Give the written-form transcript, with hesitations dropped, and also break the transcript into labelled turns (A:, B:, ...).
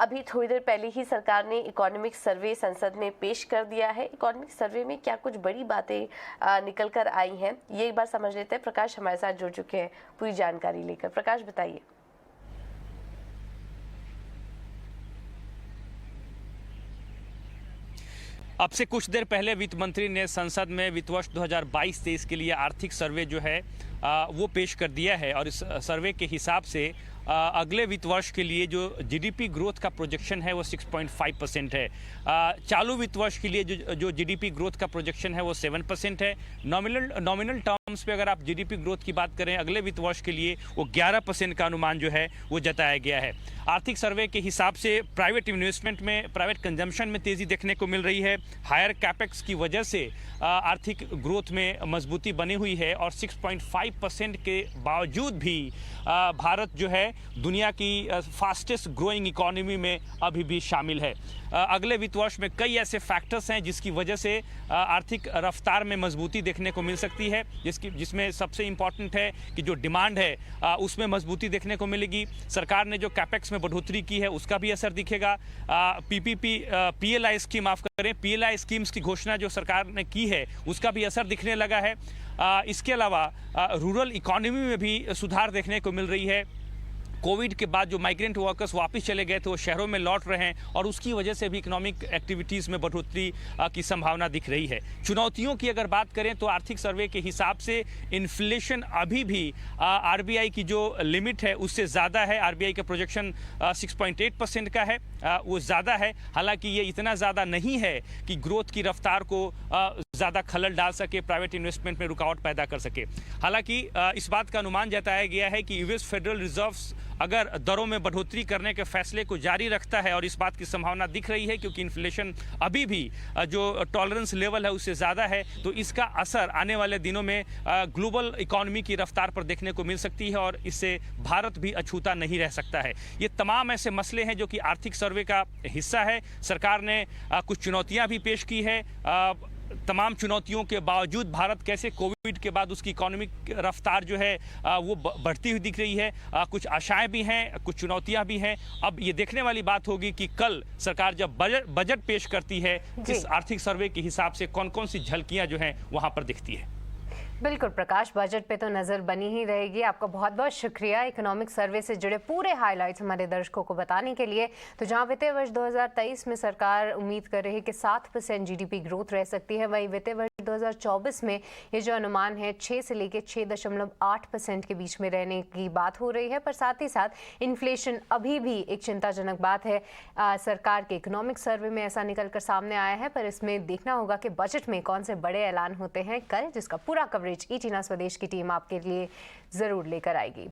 A: अभी थोड़ी देर पहले ही सरकार ने इकोनॉमिक सर्वे संसद में पेश कर दिया है। इकोनॉमिक सर्वे में क्या कुछ बड़ी बातें निकल कर आई हैं, ये एक बार समझ लेते हैं। प्रकाश हमारे साथ जुड़ चुके हैं पूरी जानकारी लेकर। प्रकाश, बताइए।
B: अब से कुछ देर पहले वित्त मंत्री ने संसद में वित्त वर्ष 2022-23 के लिए आर्थिक सर्वे जो है वो पेश कर दिया है। और इस सर्वे के हिसाब से अगले वित्त वर्ष के लिए जो जीडीपी ग्रोथ का प्रोजेक्शन है वो 6.5% है। चालू वित्त वर्ष के लिए जो जीडीपी ग्रोथ का प्रोजेक्शन है वो 7% है। नॉमिनल टर्म्स पे अगर आप जीडीपी ग्रोथ की बात करें अगले वित्त वर्ष के लिए वो 11% का अनुमान जो है वो जताया गया है। आर्थिक सर्वे के हिसाब से प्राइवेट इन्वेस्टमेंट में, प्राइवेट कंजम्पशन में तेज़ी देखने को मिल रही है। हायर कैपेक्स की वजह से आर्थिक ग्रोथ में मजबूती बनी हुई है और 6.5% के बावजूद भी भारत जो है दुनिया की फास्टेस्ट ग्रोइंग इकोनॉमी में अभी भी शामिल है। अगले वित्त वर्ष में कई ऐसे फैक्टर्स हैं जिसकी वजह से आर्थिक रफ्तार में मजबूती देखने को मिल सकती है, जिसमें सबसे इम्पॉर्टेंट है कि जो डिमांड है उसमें मजबूती देखने को मिलेगी। सरकार ने जो कैपेक्स में बढ़ोतरी की है उसका भी असर दिखेगा। पीएलआई स्कीम, माफ करें, पीएलआई स्कीम्स की घोषणा जो सरकार ने की है उसका भी असर दिखने लगा है। इसके अलावा रूरल इकोनॉमी में भी सुधार देखने को मिल रही है। कोविड के बाद जो माइग्रेंट वर्कर्स वापस चले गए थे वो शहरों में लौट रहे हैं और उसकी वजह से भी इकोनॉमिक एक्टिविटीज़ में बढ़ोतरी की संभावना दिख रही है। चुनौतियों की अगर बात करें तो आर्थिक सर्वे के हिसाब से इन्फ्लेशन अभी भी आरबीआई की जो लिमिट है उससे ज़्यादा है। आरबीआई का प्रोजेक्शन 6.8% का है, वो ज़्यादा है। हालांकि ये इतना ज़्यादा नहीं है कि ग्रोथ की रफ्तार को ज़्यादा खलल डाल सके, प्राइवेट इन्वेस्टमेंट में रुकावट पैदा कर सके। हालांकि इस बात का अनुमान जताया गया है कि यूएस फेडरल रिजर्व्स अगर दरों में बढ़ोतरी करने के फैसले को जारी रखता है, और इस बात की संभावना दिख रही है क्योंकि इन्फ्लेशन अभी भी जो टॉलरेंस लेवल है उससे ज़्यादा है, तो इसका असर आने वाले दिनों में ग्लोबल इकोनॉमी की रफ्तार पर देखने को मिल सकती है और इससे भारत भी अछूता नहीं रह सकता है। ये तमाम ऐसे मसले हैं जो कि आर्थिक सर्वे का हिस्सा है। सरकार ने कुछ चुनौतियाँ भी पेश की है। तमाम चुनौतियों के बावजूद भारत कैसे कोविड के बाद उसकी इकोनॉमिक रफ्तार जो है वो बढ़ती हुई दिख रही है। कुछ आशाएं भी हैं, कुछ चुनौतियां भी हैं। अब ये देखने वाली बात होगी कि कल सरकार जब बजट पेश करती है इस आर्थिक सर्वे के हिसाब से कौन कौन सी झलकियां जो हैं वहां पर दिखती है।
C: बिल्कुल प्रकाश, बजट पे तो नज़र बनी ही रहेगी। आपका बहुत बहुत शुक्रिया इकोनॉमिक सर्वे से जुड़े पूरे हाइलाइट्स हमारे दर्शकों को बताने के लिए। तो जहां वित्तीय वर्ष 2023 में सरकार उम्मीद कर रही है कि 7% जीडीपी ग्रोथ रह सकती है, वहीं वित्तीय वर्ष 2024 में ये जो अनुमान है 6 से लेकर 6.8% के बीच में रहने की बात हो रही है। पर साथ ही साथ इन्फ्लेशन अभी भी एक चिंताजनक बात है। सरकार के इकोनॉमिक सर्वे में ऐसा निकल कर सामने आया है, पर इसमें देखना होगा कि बजट में कौन से बड़े ऐलान होते हैं कल, जिसका पूरा कवरेज ईटीना स्वदेश की टीम आपके लिए जरूर लेकर आएगी।